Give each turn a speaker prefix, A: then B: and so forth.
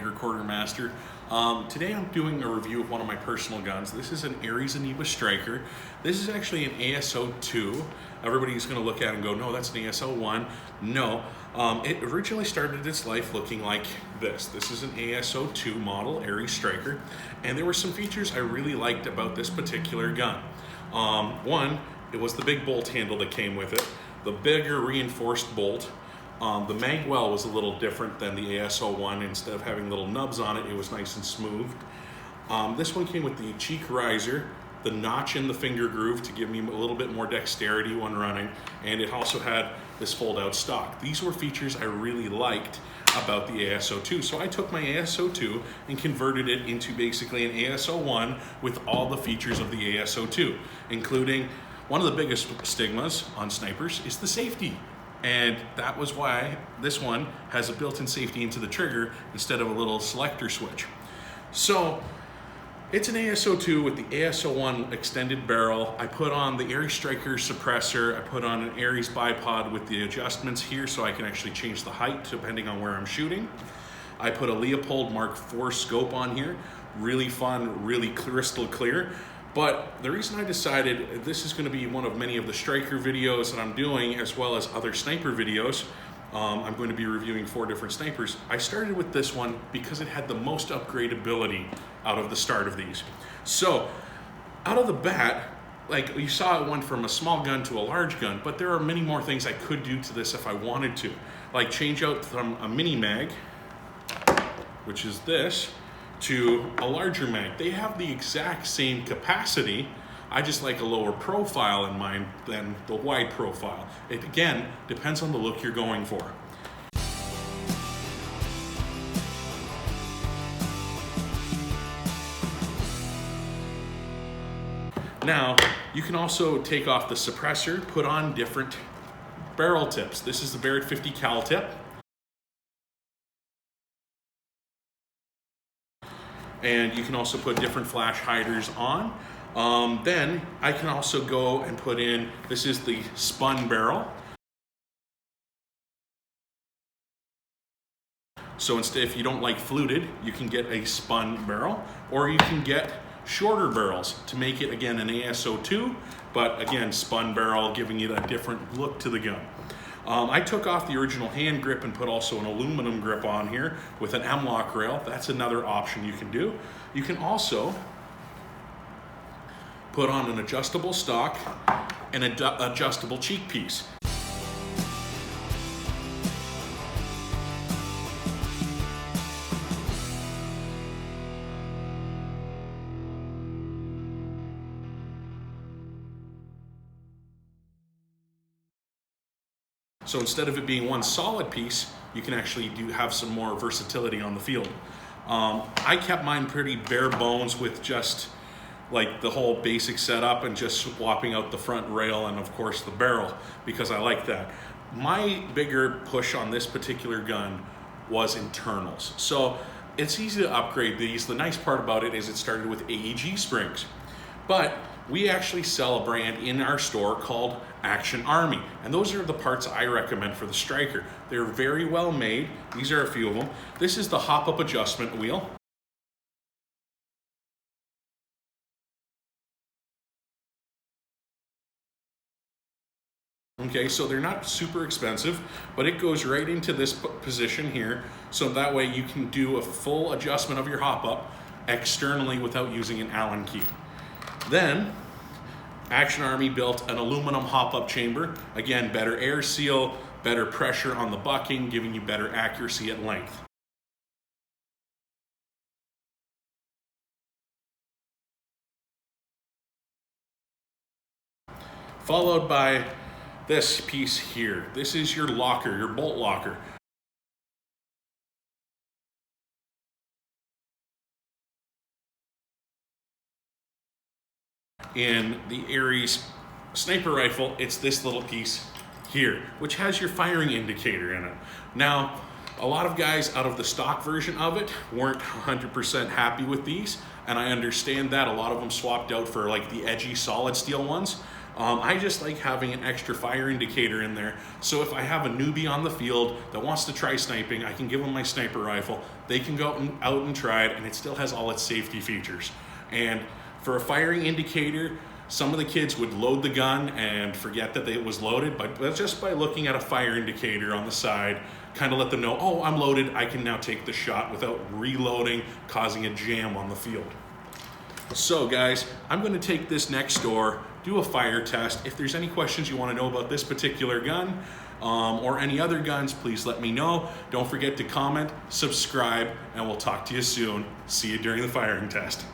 A: Quartermaster. Today I'm doing a review of one of my personal guns. This is an Ares Amoeba striker. This is actually an as02. Everybody's going to look at it and go, no, that's an as01. No, it originally started its life looking like this. This is an as02 model Ares striker, and there were some features I really liked about this particular gun. One, it was the big bolt handle that came with it, the bigger reinforced bolt. The mag well was a little different than the as01. Instead of having little nubs on it, it was nice and smooth. This one came with the cheek riser, the notch in the finger groove to give me a little bit more dexterity when running, and it also had this fold-out stock. These were features I really liked about the as02. So I took my as02 and converted it into basically an as01 with all the features of the as02, including one of the biggest stigmas on snipers is the safety. And that was why this one has a built-in safety into the trigger instead of a little selector switch. So it's an as02 with the as01 extended barrel. I put on the Ares striker suppressor. I put on an Ares bipod with the adjustments here so I can actually change the height depending on where I'm shooting. I put a Leupold Mark IV scope on here. Really fun, really crystal clear. But the reason I decided this is going to be one of many of the striker videos that I'm doing, as well as other sniper videos, I'm going to be reviewing 4 different snipers. I started with this one because it had the most upgradability out of the start of these. So out of the bat, like you saw, it went from a small gun to a large gun, but there are many more things I could do to this if I wanted to. Like change out from a mini mag, which is this, to a larger mag. They have the exact same capacity. I just like a lower profile in mine than the wide profile. It again depends on the look you're going for. Now, you can also take off the suppressor, put on different barrel tips. This is the Barrett 50 cal tip. And you can also put different flash hiders on. Then I can also go and put in, this is the spun barrel. So instead, if you don't like fluted, you can get a spun barrel, or you can get shorter barrels to make it, again, an as02, but again, spun barrel, giving it a different look to the gun. I took off the original hand grip and put also an aluminum grip on here with an M-lock rail. That's another option you can do. You can also put on an adjustable stock and an adjustable cheek piece. So instead of it being one solid piece, you can actually have some more versatility on the field. I kept mine pretty bare bones with just like the whole basic setup and just swapping out the front rail and of course the barrel, because I like that. My bigger push on this particular gun was internals. So it's easy to upgrade these. The nice part about it is it started with AEG springs. But we actually sell a brand in our store called Action Army, and those are the parts I recommend for the striker. They're very well made. These are a few of them. This is the hop-up adjustment wheel. Okay, so they're not super expensive, but it goes right into this position here, so that way you can do a full adjustment of your hop-up externally without using an Allen key. Then Action Army built an aluminum hop-up chamber. Again, better air seal, better pressure on the bucking, giving you better accuracy at length. Followed by this piece here. This is your locker, your bolt locker. In the Ares sniper rifle, it's this little piece here, which has your firing indicator in it. Now, a lot of guys out of the stock version of it weren't 100% happy with these, and I understand that. A lot of them swapped out for like the edgy solid steel ones. I just like having an extra fire indicator in there. So if I have a newbie on the field that wants to try sniping, I can give them my sniper rifle. They can go out and try it, and it still has all its safety features. And for a firing indicator, some of the kids would load the gun and forget that it was loaded, but just by looking at a fire indicator on the side, kind of let them know, oh, I'm loaded, I can now take the shot without reloading, causing a jam on the field. So guys, I'm going to take this next door, do a fire test. If there's any questions you want to know about this particular gun or any other guns, please let me know. Don't forget to comment, subscribe, and we'll talk to you soon. See you during the firing test.